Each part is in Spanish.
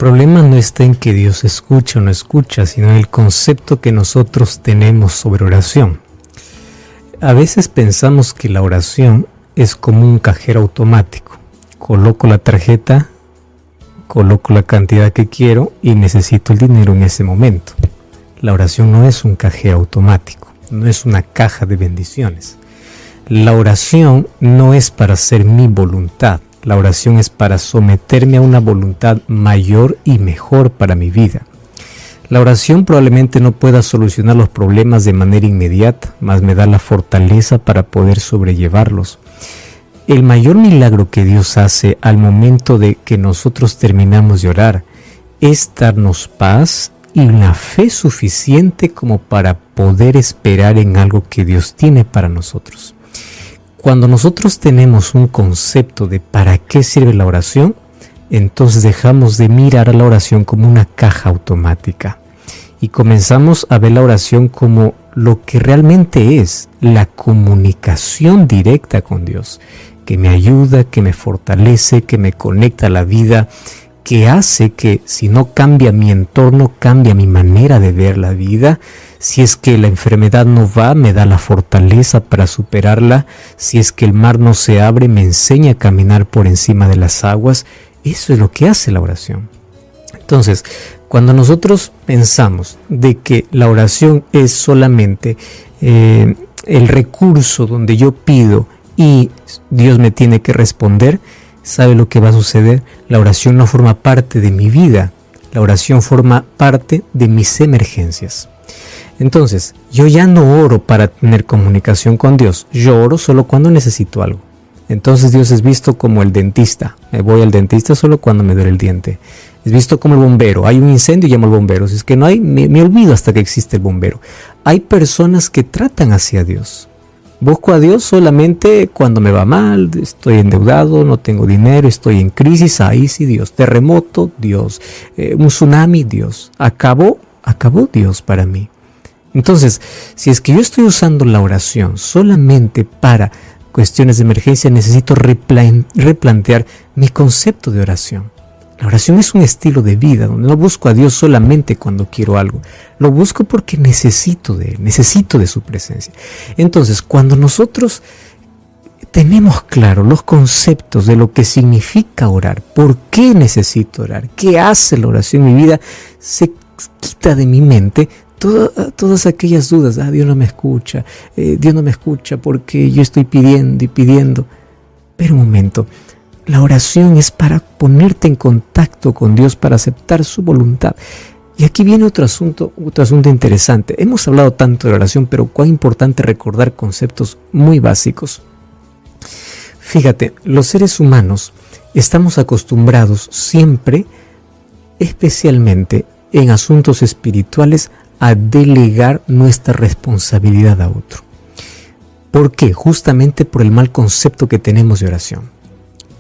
problema no está en que Dios escucha o no escucha, sino en el concepto que nosotros tenemos sobre oración. A veces pensamos que la oración es como un cajero automático. Coloco la tarjeta, coloco la cantidad que quiero y necesito el dinero en ese momento. La oración no es un cajero automático, no es una caja de bendiciones. La oración no es para hacer mi voluntad. La oración es para someterme a una voluntad mayor y mejor para mi vida. La oración probablemente no pueda solucionar los problemas de manera inmediata, mas me da la fortaleza para poder sobrellevarlos. El mayor milagro que Dios hace al momento de que nosotros terminamos de orar es darnos paz y una fe suficiente como para poder esperar en algo que Dios tiene para nosotros. Cuando nosotros tenemos un concepto de para qué sirve la oración, entonces dejamos de mirar a la oración como una caja automática y comenzamos a ver la oración como lo que realmente es, la comunicación directa con Dios, que me ayuda, que me fortalece, que me conecta a la vida, que hace que si no cambia mi entorno, cambia mi manera de ver la vida. Si es que la enfermedad no va, me da la fortaleza para superarla. Si es que el mar no se abre, me enseña a caminar por encima de las aguas. Eso es lo que hace la oración. Entonces, cuando nosotros pensamos de que la oración es solamente el recurso donde yo pido y Dios me tiene que responder, ¿sabe lo que va a suceder? La oración no forma parte de mi vida. La oración forma parte de mis emergencias. Entonces, yo ya no oro para tener comunicación con Dios. Yo oro solo cuando necesito algo. Entonces Dios es visto como el dentista. Me voy al dentista solo cuando me duele el diente. Es visto como el bombero. Hay un incendio y llamo al bombero. Si es que no hay, me olvido hasta que existe el bombero. Hay personas que tratan hacia Dios. Busco a Dios solamente cuando me va mal, estoy endeudado, no tengo dinero, estoy en crisis. Ahí sí Dios. Terremoto, Dios. Un tsunami, Dios. Acabó Dios para mí. Entonces, si es que yo estoy usando la oración solamente para cuestiones de emergencia, necesito replantear mi concepto de oración. La oración es un estilo de vida donde no busco a Dios solamente cuando quiero algo. Lo busco porque necesito de Él, necesito de su presencia. Entonces, cuando nosotros tenemos claro los conceptos de lo que significa orar, por qué necesito orar, qué hace la oración en mi vida, se quita de mi mente todas aquellas dudas. Dios no me escucha, Dios no me escucha porque yo estoy pidiendo y pidiendo. Pero un momento, la oración es para ponerte en contacto con Dios, para aceptar su voluntad. Y aquí viene otro asunto interesante. Hemos hablado tanto de la oración, pero cuán importante recordar conceptos muy básicos. Fíjate, los seres humanos estamos acostumbrados siempre, especialmente en asuntos espirituales, a delegar nuestra responsabilidad a otro. ¿Por qué? Justamente por el mal concepto que tenemos de oración.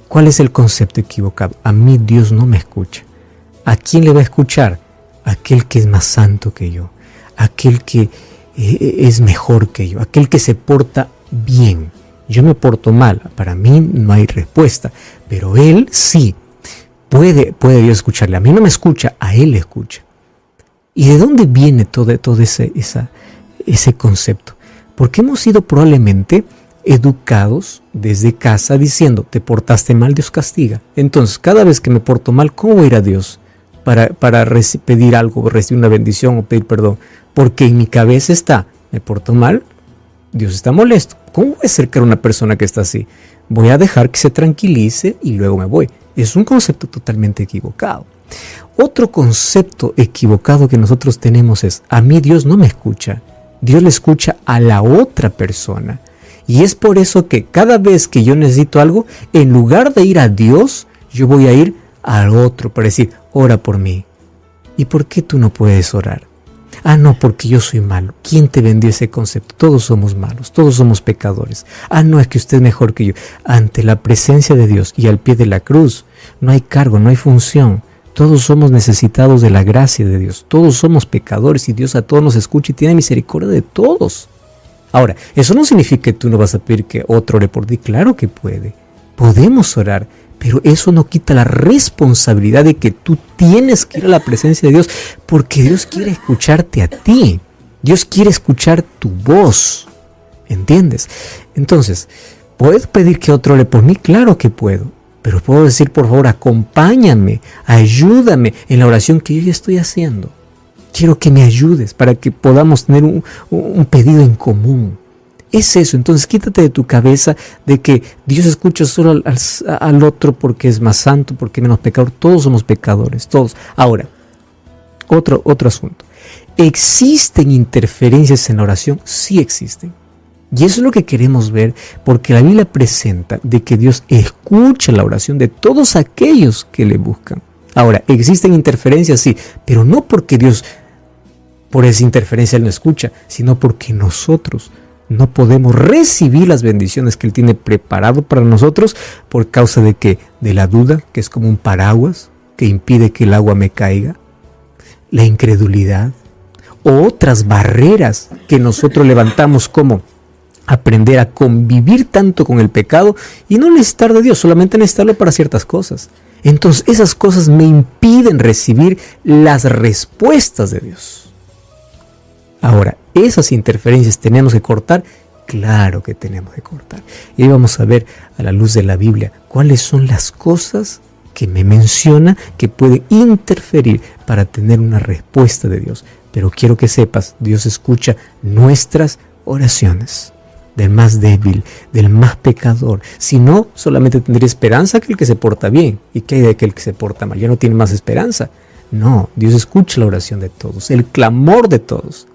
¿Cuál es el concepto equivocado? A mí Dios no me escucha. ¿A quién le va a escuchar? Aquel que es más santo que yo, aquel que es mejor que yo, aquel que se porta bien. Yo me porto mal, para mí no hay respuesta, pero Él sí. Puede Dios escucharle. A mí no me escucha, a Él le escucha. ¿Y de dónde viene todo ese concepto? Porque hemos sido probablemente educados desde casa diciendo, te portaste mal, Dios castiga. Entonces, cada vez que me porto mal, ¿cómo voy a ir a Dios para pedir algo, recibir una bendición o pedir perdón? Porque en mi cabeza está, me porto mal, Dios está molesto. ¿Cómo voy a acercar a una persona que está así? Voy a dejar que se tranquilice y luego me voy. Es un concepto totalmente equivocado. Otro concepto equivocado que nosotros tenemos es, a mí Dios no me escucha, Dios le escucha a la otra persona. Y es por eso que cada vez que yo necesito algo, en lugar de ir a Dios, yo voy a ir al otro para decir, ora por mí. ¿Y por qué tú no puedes orar? No, porque yo soy malo. ¿Quién te vendió ese concepto? Todos somos malos, todos somos pecadores. No, es que usted es mejor que yo. Ante la presencia de Dios y al pie de la cruz, no hay cargo, no hay función. Todos somos necesitados de la gracia de Dios. Todos somos pecadores y Dios a todos nos escucha y tiene misericordia de todos. Ahora, eso no significa que tú no vas a pedir que otro ore por ti. Claro que puede. Podemos orar, Pero eso no quita la responsabilidad de que tú tienes que ir a la presencia de Dios, porque Dios quiere escucharte a ti. Dios quiere escuchar tu voz. ¿Entiendes? Entonces, ¿puedo pedir que otro ore por mí? Claro que puedo. Pero puedo decir, por favor, acompáñame, ayúdame en la oración que yo ya estoy haciendo. Quiero que me ayudes para que podamos tener un pedido en común. Es eso. Entonces quítate de tu cabeza de que Dios escucha solo al otro porque es más santo, porque es menos pecador. Todos somos pecadores, todos. Ahora, otro asunto. ¿Existen interferencias en la oración? Sí existen. Y eso es lo que queremos ver, porque la Biblia presenta de que Dios escucha la oración de todos aquellos que le buscan. Ahora, ¿existen interferencias? Sí, pero no porque Dios, por esa interferencia Él no escucha, sino porque nosotros no podemos recibir las bendiciones que Él tiene preparado para nosotros por causa de que de la duda, que es como un paraguas que impide que el agua me caiga, la incredulidad o otras barreras que nosotros levantamos, como aprender a convivir tanto con el pecado y no necesitar de Dios, solamente necesitarlo para ciertas cosas. Entonces esas cosas me impiden recibir las respuestas de Dios. Ahora, ¿esas interferencias tenemos que cortar? Claro que tenemos que cortar. Y ahí vamos a ver, a la luz de la Biblia, cuáles son las cosas que me menciona que pueden interferir para tener una respuesta de Dios. Pero quiero que sepas, Dios escucha nuestras oraciones, del más débil, del más pecador. Si no, solamente tendría esperanza aquel que se porta bien. ¿Y qué hay de aquel que se porta mal? Ya no tiene más esperanza. No, Dios escucha la oración de todos, el clamor de todos.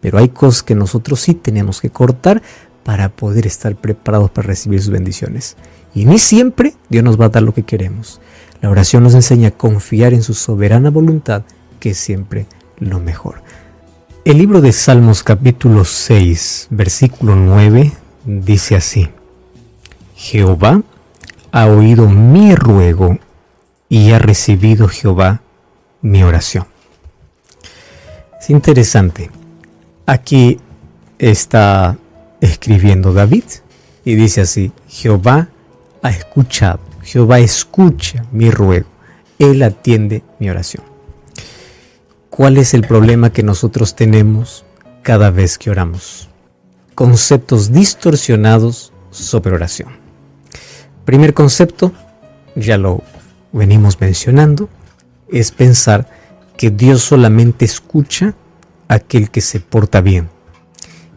Pero hay cosas que nosotros sí tenemos que cortar para poder estar preparados para recibir sus bendiciones. Y ni siempre Dios nos va a dar lo que queremos. La oración nos enseña a confiar en su soberana voluntad, que es siempre lo mejor. El libro de Salmos capítulo 6, versículo 9, dice así: Jehová ha oído mi ruego y ha recibido Jehová mi oración. Es interesante. Aquí está escribiendo David y dice así: Jehová ha escuchado, Jehová escucha mi ruego, Él atiende mi oración. ¿Cuál es el problema que nosotros tenemos cada vez que oramos? Conceptos distorsionados sobre oración. Primer concepto, ya lo venimos mencionando, es pensar que Dios solamente escucha a aquel que se porta bien,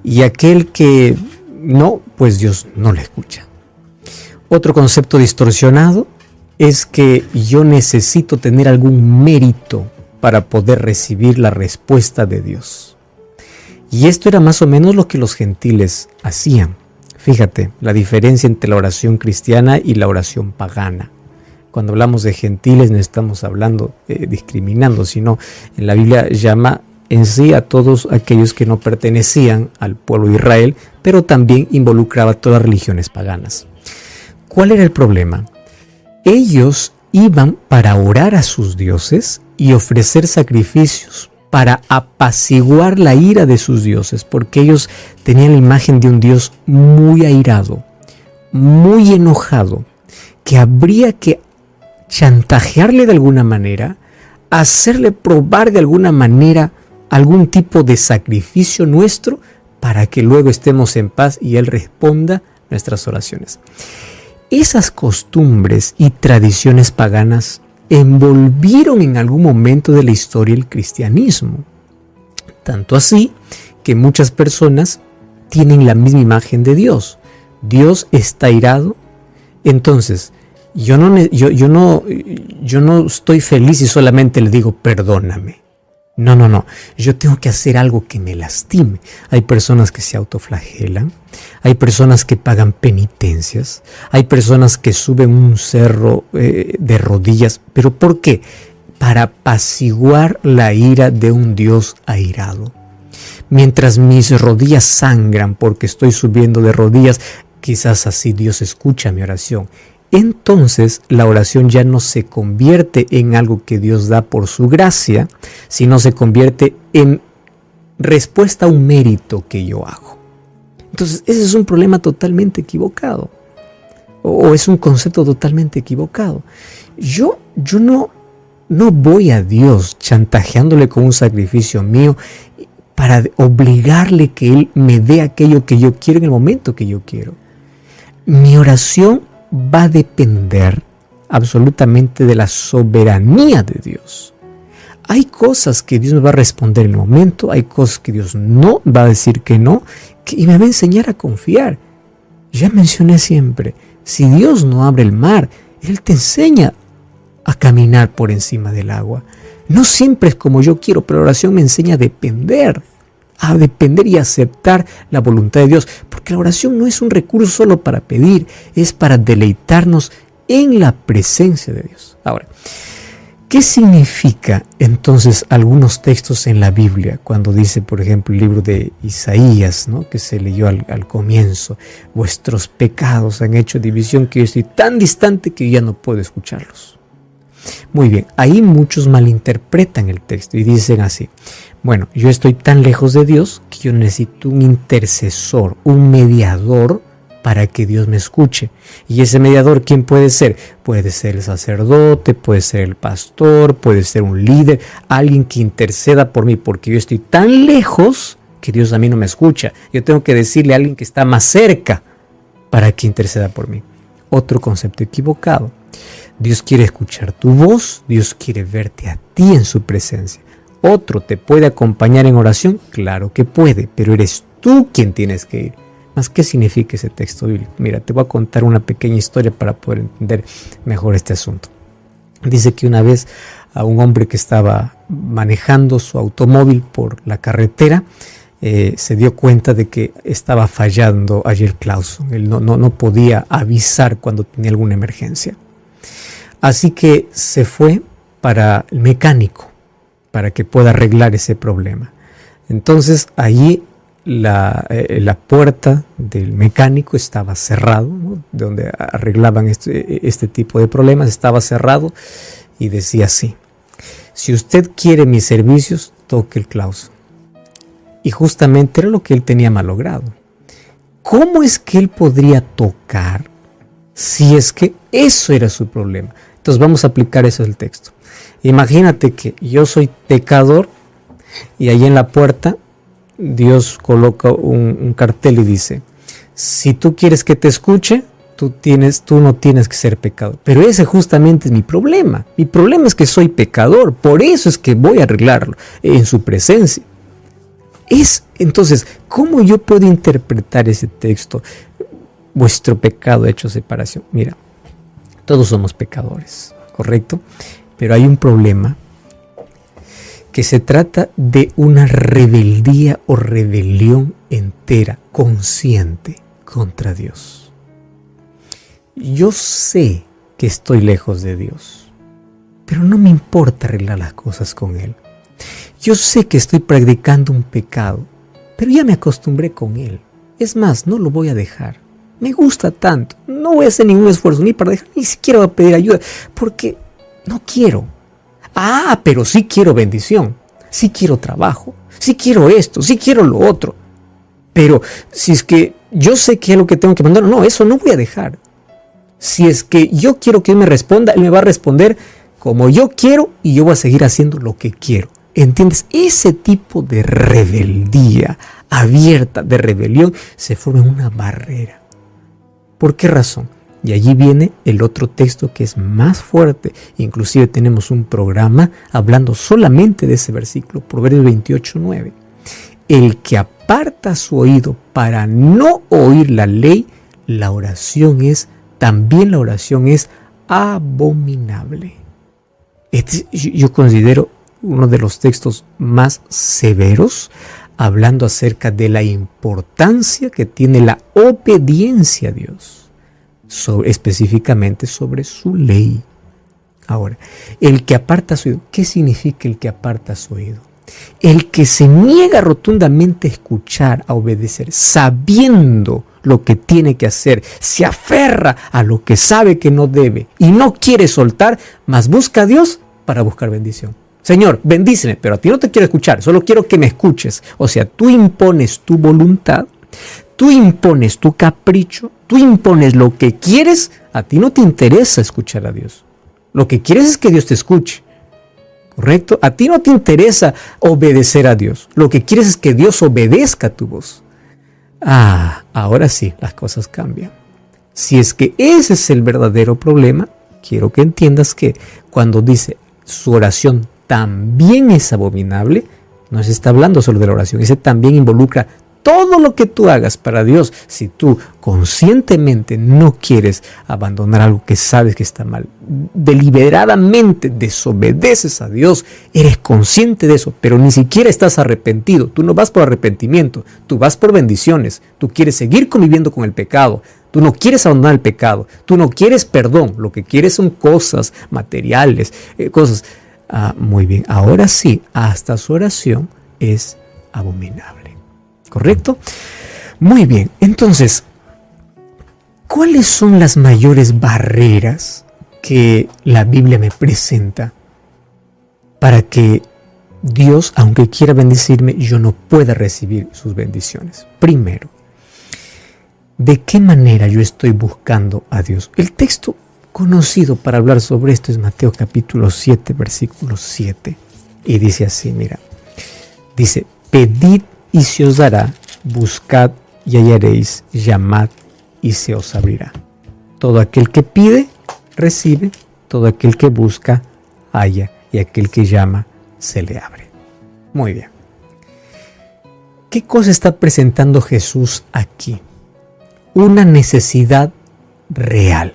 y aquel que no, pues Dios no le escucha. Otro concepto distorsionado es que yo necesito tener algún mérito para poder recibir la respuesta de Dios. Y esto era más o menos lo que los gentiles hacían. Fíjate, la diferencia entre la oración cristiana y la oración pagana. Cuando hablamos de gentiles no estamos hablando discriminando, sino en la Biblia llama en sí a todos aquellos que no pertenecían al pueblo de Israel, pero también involucraba a todas las religiones paganas. ¿Cuál era el problema? Ellos iban para orar a sus dioses y ofrecer sacrificios para apaciguar la ira de sus dioses, porque ellos tenían la imagen de un Dios muy airado, muy enojado, que habría que chantajearle de alguna manera, hacerle probar de alguna manera algún tipo de sacrificio nuestro para que luego estemos en paz y Él responda nuestras oraciones. Esas costumbres y tradiciones paganas envolvieron en algún momento de la historia el cristianismo. Tanto así que muchas personas tienen la misma imagen de Dios. Dios está airado, entonces yo no estoy feliz y solamente le digo perdóname. No. Yo tengo que hacer algo que me lastime. Hay personas que se autoflagelan. Hay personas que pagan penitencias. Hay personas que suben un cerro de rodillas. ¿Pero por qué? Para apaciguar la ira de un Dios airado. Mientras mis rodillas sangran porque estoy subiendo de rodillas, quizás así Dios escucha mi oración. Entonces la oración ya no se convierte en algo que Dios da por su gracia, sino se convierte en respuesta a un mérito que yo hago. Entonces ese es un problema totalmente equivocado. o es un concepto totalmente equivocado. Yo no voy a Dios chantajeándole con un sacrificio mío para obligarle que Él me dé aquello que yo quiero en el momento que yo quiero. Mi oración va a depender absolutamente de la soberanía de Dios. Hay cosas que Dios me va a responder en el momento, hay cosas que Dios no va a decir que no, y me va a enseñar a confiar. Ya mencioné siempre, si Dios no abre el mar, Él te enseña a caminar por encima del agua. No siempre es como yo quiero, pero la oración me enseña a depender y aceptar la voluntad de Dios, porque la oración no es un recurso solo para pedir, es para deleitarnos en la presencia de Dios. Ahora, ¿qué significa entonces algunos textos en la Biblia cuando dice, por ejemplo, el libro de Isaías, ¿no?, que se leyó al comienzo? Vuestros pecados han hecho división que yo estoy tan distante que yo ya no puedo escucharlos. Muy bien, ahí muchos malinterpretan el texto y dicen así: bueno, yo estoy tan lejos de Dios que yo necesito un intercesor, un mediador para que Dios me escuche. Y ese mediador, ¿quién puede ser? Puede ser el sacerdote, puede ser el pastor, puede ser un líder, alguien que interceda por mí, porque yo estoy tan lejos que Dios a mí no me escucha. Yo tengo que decirle a alguien que está más cerca para que interceda por mí. Otro concepto equivocado. Dios quiere escuchar tu voz, Dios quiere verte a ti en su presencia. ¿Otro te puede acompañar en oración? Claro que puede, pero eres tú quien tienes que ir. ¿Más qué significa ese texto bíblico? Mira, te voy a contar una pequeña historia para poder entender mejor este asunto. Dice que una vez a un hombre que estaba manejando su automóvil por la carretera, se dio cuenta de que estaba fallando allí el clauso. Él no podía avisar cuando tenía alguna emergencia. Así que se fue para el mecánico para que pueda arreglar ese problema. Entonces allí la puerta del mecánico estaba cerrado, ¿no?, de donde arreglaban este tipo de problemas, estaba cerrado y decía así: si usted quiere mis servicios, toque el clauso. Y justamente era lo que él tenía malogrado. ¿Cómo es que él podría tocar si es que eso era su problema? Entonces vamos a aplicar eso al texto. Imagínate que yo soy pecador y ahí en la puerta Dios coloca un cartel y dice: si tú quieres que te escuche, tú no tienes que ser pecador. Pero ese justamente es mi problema. Mi problema es que soy pecador. Por eso es que voy a arreglarlo en su presencia. Entonces, ¿cómo yo puedo interpretar ese texto? Vuestro pecado ha hecho separación. Mira, todos somos pecadores, ¿correcto? Pero hay un problema, que se trata de una rebeldía o rebelión entera, consciente contra Dios. Yo sé que estoy lejos de Dios, pero no me importa arreglar las cosas con Él. Yo sé que estoy practicando un pecado, pero ya me acostumbré con él. Es más, no lo voy a dejar. Me gusta tanto. No voy a hacer ningún esfuerzo ni para dejar, ni siquiera voy a pedir ayuda, porque no quiero. Pero sí quiero bendición. Sí quiero trabajo. Sí quiero esto. Sí quiero lo otro. Pero si es que yo sé que es lo que tengo que mandar, no, eso no voy a dejar. Si es que yo quiero que Él me responda, Él me va a responder como yo quiero y yo voy a seguir haciendo lo que quiero. ¿Entiendes? Ese tipo de rebeldía abierta, de rebelión, se forma en una barrera. ¿Por qué razón? Y allí viene el otro texto que es más fuerte. Inclusive tenemos un programa hablando solamente de ese versículo, Proverbios 28:9. El que aparta su oído para no oír la ley, también la oración es abominable. Yo considero uno de los textos más severos, hablando acerca de la importancia que tiene la obediencia a Dios, específicamente sobre su ley. Ahora, el que aparta su oído, ¿qué significa el que aparta su oído? El que se niega rotundamente a escuchar, a obedecer, sabiendo lo que tiene que hacer, se aferra a lo que sabe que no debe y no quiere soltar, mas busca a Dios para buscar bendición. Señor, bendíceme, pero a ti no te quiero escuchar, solo quiero que me escuches. O sea, tú impones tu voluntad, tú impones tu capricho, tú impones lo que quieres, a ti no te interesa escuchar a Dios. Lo que quieres es que Dios te escuche. ¿Correcto? A ti no te interesa obedecer a Dios. Lo que quieres es que Dios obedezca a tu voz. Ahora sí, las cosas cambian. Si es que ese es el verdadero problema, quiero que entiendas que cuando dice su oración también es abominable, no se está hablando solo de la oración, ese también involucra todo lo que tú hagas para Dios. Si tú conscientemente no quieres abandonar algo que sabes que está mal, deliberadamente desobedeces a Dios, eres consciente de eso, pero ni siquiera estás arrepentido. Tú no vas por arrepentimiento, tú vas por bendiciones. Tú quieres seguir conviviendo con el pecado. Tú no quieres abandonar el pecado. Tú no quieres perdón. Lo que quieres son cosas materiales, cosas. Muy bien, ahora sí, hasta su oración es abominable. ¿Correcto? Muy bien, entonces, ¿cuáles son las mayores barreras que la Biblia me presenta para que Dios, aunque quiera bendecirme, yo no pueda recibir sus bendiciones? Primero, ¿de qué manera yo estoy buscando a Dios? El texto conocido para hablar sobre esto es Mateo capítulo 7, versículo 7. Y dice así, mira, dice, pedid y se os dará, buscad y hallaréis, llamad y se os abrirá. Todo aquel que pide, recibe, todo aquel que busca, halla, y aquel que llama, se le abre. Muy bien. ¿Qué cosa está presentando Jesús aquí? Una necesidad real.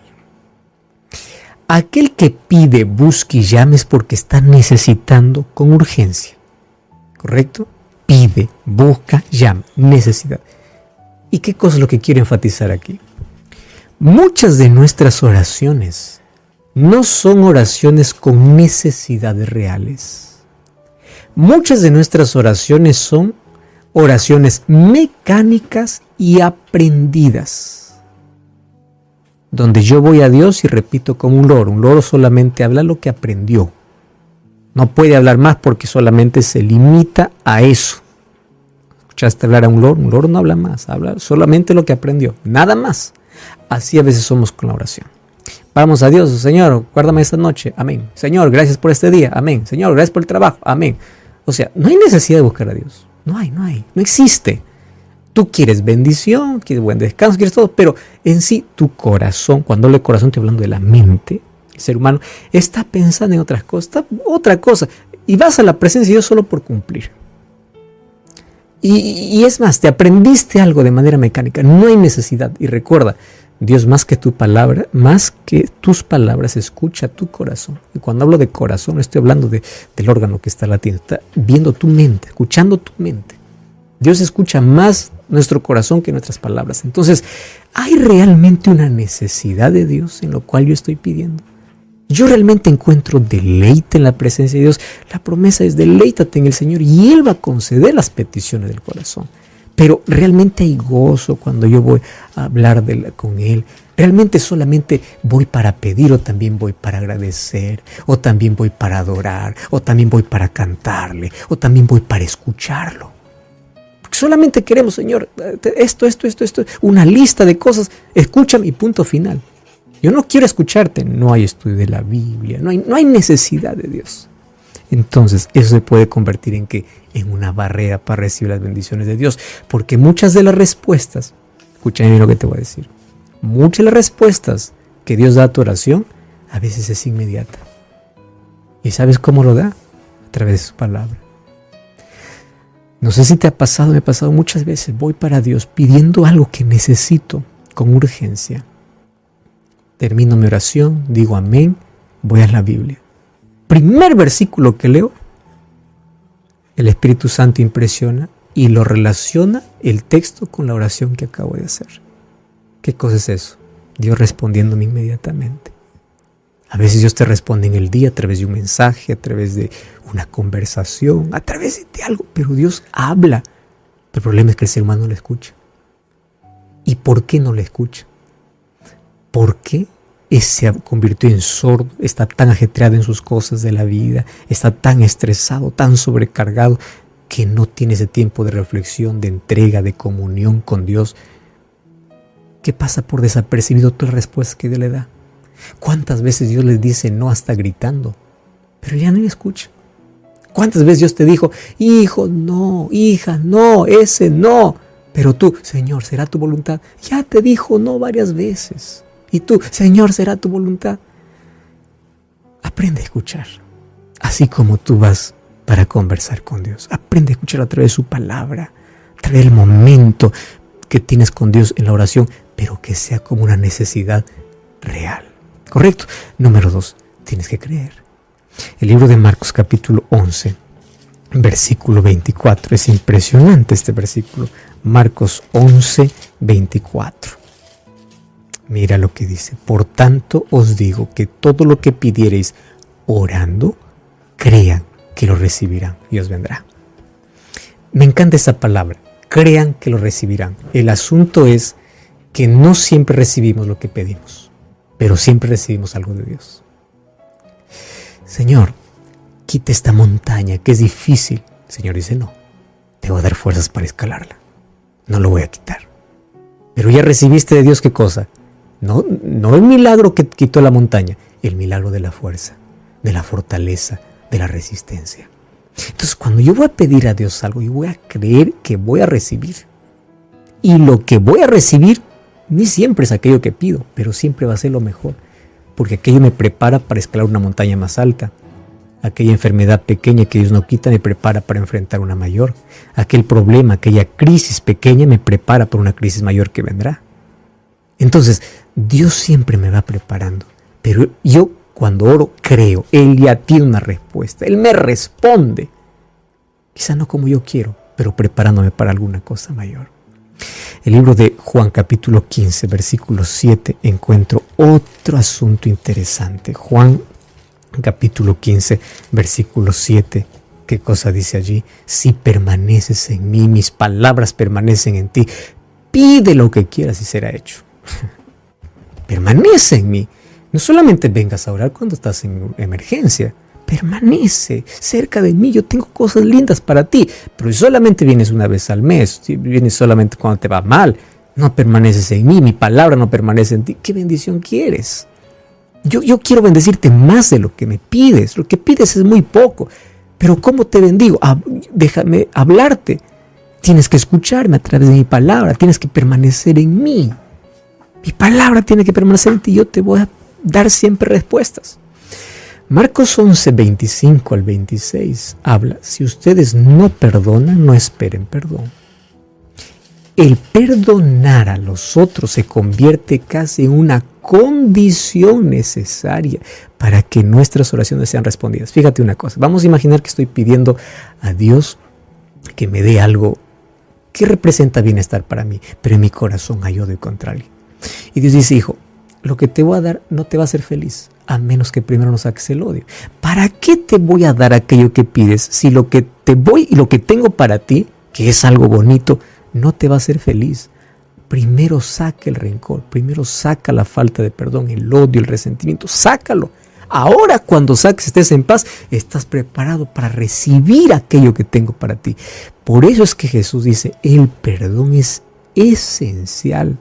Aquel que pide, busque y llame es porque está necesitando con urgencia. ¿Correcto? Pide, busca, llama, necesidad. ¿Y qué cosa es lo que quiero enfatizar aquí? Muchas de nuestras oraciones no son oraciones con necesidades reales. Muchas de nuestras oraciones son oraciones mecánicas y aprendidas, donde yo voy a Dios y repito como un loro. Un loro solamente habla lo que aprendió. No puede hablar más porque solamente se limita a eso. ¿Escuchaste hablar a un loro? Un loro no habla más, habla solamente lo que aprendió, nada más. Así a veces somos con la oración. Vamos a Dios, Señor, guárdame esta noche, amén. Señor, gracias por este día, amén. Señor, gracias por el trabajo, amén. O sea, no hay necesidad de buscar a Dios. No existe. Tú quieres bendición, quieres buen descanso, quieres todo, pero en sí tu corazón, cuando hablo de corazón estoy hablando de la mente, el ser humano está pensando en otras cosas, otra cosa, y vas a la presencia de Dios solo por cumplir. Y es más, te aprendiste algo de manera mecánica, no hay necesidad. Y recuerda, Dios más que tu palabra, más que tus palabras, escucha tu corazón. Y cuando hablo de corazón, no estoy hablando del órgano que está latiendo, está viendo tu mente, escuchando tu mente. Dios escucha más nuestro corazón que nuestras palabras. Entonces, ¿hay realmente una necesidad de Dios en lo cual yo estoy pidiendo? Yo realmente encuentro deleite en la presencia de Dios. La promesa es deleítate en el Señor y Él va a conceder las peticiones del corazón. Pero realmente hay gozo cuando yo voy a hablar con Él. Realmente solamente voy para pedir o también voy para agradecer o también voy para adorar o también voy para cantarle o también voy para escucharlo. Porque solamente queremos, Señor, esto, una lista de cosas, escúchame y punto final. Yo no quiero escucharte, no hay estudio de la Biblia, no hay necesidad de Dios. Entonces eso se puede convertir en una barrera para recibir las bendiciones de Dios, porque muchas de las respuestas, escúchame lo que te voy a decir, muchas de las respuestas que Dios da a tu oración, a veces es inmediata. ¿Y sabes cómo lo da? A través de su palabra. No sé si te ha pasado, me ha pasado muchas veces, voy para Dios pidiendo algo que necesito con urgencia. Termino mi oración, digo amén, voy a la Biblia. Primer versículo que leo, el Espíritu Santo impresiona y lo relaciona el texto con la oración que acabo de hacer. ¿Qué cosa es eso? Dios respondiéndome inmediatamente. A veces Dios te responde en el día a través de un mensaje, a través de una conversación, a través de algo, pero Dios habla. El problema es que el ser humano no lo escucha. ¿Y por qué no lo escucha? ¿Por qué se convirtió en sordo? Está tan ajetreado en sus cosas de la vida, está tan estresado, tan sobrecargado, que no tiene ese tiempo de reflexión, de entrega, de comunión con Dios. que pasa por desapercibido toda la respuesta que Dios le da. ¿Cuántas veces Dios les dice no hasta gritando? Pero ya no le escucha. ¿Cuántas veces Dios te dijo, hijo, no, hija, no, ese no? Pero tú, Señor, ¿será tu voluntad? Ya te dijo no varias veces. Y tú, Señor, ¿será tu voluntad? Aprende a escuchar. Así como tú vas para conversar con Dios. Aprende a escuchar a través de su palabra, a través del momento que tienes con Dios en la oración, pero que sea como una necesidad real. ¿Correcto? Número 2, tienes que creer. El libro de Marcos capítulo 11, versículo 24. Es impresionante este versículo. Marcos 11, 24. Mira lo que dice. Por tanto os digo que todo lo que pidiereis orando, crean que lo recibirán y os vendrá. Me encanta esa palabra. Crean que lo recibirán. El asunto es que no siempre recibimos lo que pedimos, pero siempre recibimos algo de Dios. Señor, quita esta montaña que es difícil. El Señor dice, no, te voy a dar fuerzas para escalarla. No lo voy a quitar. Pero ya recibiste de Dios, ¿qué cosa? No el milagro que quitó la montaña, el milagro de la fuerza, de la fortaleza, de la resistencia. Entonces, cuando yo voy a pedir a Dios algo, yo voy a creer que voy a recibir. Y lo que voy a recibir ni siempre es aquello que pido, pero siempre va a ser lo mejor. Porque aquello me prepara para escalar una montaña más alta. Aquella enfermedad pequeña que Dios no quita me prepara para enfrentar una mayor. Aquel problema, aquella crisis pequeña me prepara para una crisis mayor que vendrá. Entonces, Dios siempre me va preparando. Pero yo, cuando oro, creo. Él ya tiene una respuesta. Él me responde. Quizá no como yo quiero, pero preparándome para alguna cosa mayor. El libro de Juan capítulo 15, versículo 7, encuentro otro asunto interesante. Juan capítulo 15, versículo 7. ¿Qué cosa dice allí? Si permaneces en mí, mis palabras permanecen en ti, pide lo que quieras y será hecho. Permanece en mí. No solamente vengas a orar cuando estás en emergencia. Permanece cerca de mí, yo tengo cosas lindas para ti. Pero si solamente vienes una vez al mes, si vienes solamente cuando te va mal, no permaneces en mí, mi palabra no permanece en ti. ¿Qué bendición quieres? Yo quiero bendecirte más de lo que me pides. Lo que pides es muy poco. Pero ¿cómo te bendigo? Déjame hablarte. Tienes que escucharme a través de mi palabra. Tienes que permanecer en mí. Mi palabra tiene que permanecer en ti y yo te voy a dar siempre respuestas. Marcos 11, 25 al 26 habla, si ustedes no perdonan, no esperen perdón. El perdonar a los otros se convierte casi en una condición necesaria para que nuestras oraciones sean respondidas. Fíjate una cosa, vamos a imaginar que estoy pidiendo a Dios que me dé algo que representa bienestar para mí, pero en mi corazón hay odio contra alguien. Y Dios dice, hijo, lo que te voy a dar no te va a hacer feliz, a menos que primero nos saques el odio. ¿Para qué te voy a dar aquello que pides si lo que te voy y lo que tengo para ti, que es algo bonito, no te va a hacer feliz? Primero saca el rencor, primero saca la falta de perdón, el odio, el resentimiento, sácalo. Ahora cuando saques, estés en paz, estás preparado para recibir aquello que tengo para ti. Por eso es que Jesús dice, el perdón es esencial.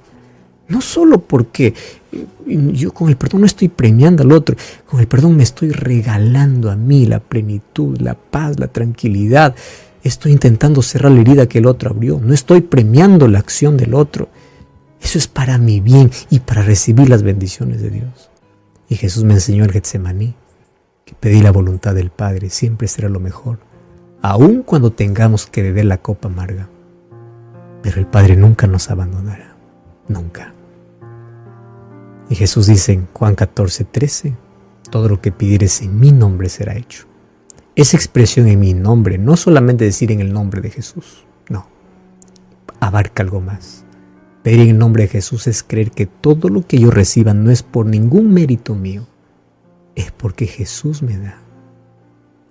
No solo porque yo con el perdón no estoy premiando al otro, con el perdón me estoy regalando a mí la plenitud, la paz, la tranquilidad. Estoy intentando cerrar la herida que el otro abrió. No estoy premiando la acción del otro. Eso es para mi bien y para recibir las bendiciones de Dios. Y Jesús me enseñó en Getsemaní que pedir la voluntad del Padre siempre será lo mejor, aun cuando tengamos que beber la copa amarga. Pero el Padre nunca nos abandonará. Nunca. Y Jesús dice en Juan 14, 13, todo lo que pidieres en mi nombre será hecho. Esa expresión en mi nombre, no solamente decir en el nombre de Jesús, no, abarca algo más. Pedir en el nombre de Jesús es creer que todo lo que yo reciba no es por ningún mérito mío, es porque Jesús me da.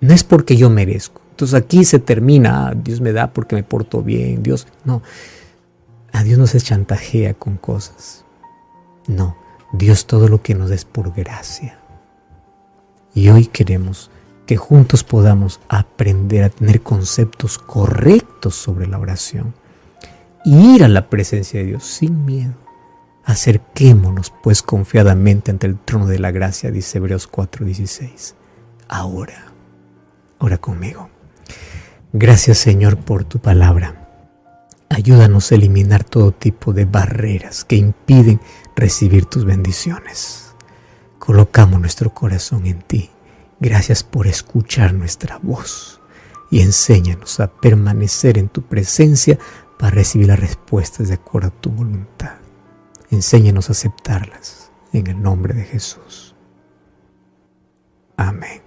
No es porque yo merezco. Entonces aquí se termina, Dios me da porque me porto bien, Dios, no. A Dios no se chantajea con cosas. No, Dios todo lo que nos da es por gracia. Y hoy queremos que juntos podamos aprender a tener conceptos correctos sobre la oración y ir a la presencia de Dios sin miedo, Acerquémonos pues confiadamente ante el trono de la gracia, dice Hebreos 4:16. Ahora, ora conmigo. Gracias, Señor, por tu palabra. Ayúdanos a eliminar todo tipo de barreras que impiden recibir tus bendiciones. Colocamos nuestro corazón en ti. Gracias por escuchar nuestra voz y enséñanos a permanecer en tu presencia para recibir las respuestas de acuerdo a tu voluntad. Enséñanos a aceptarlas en el nombre de Jesús. Amén.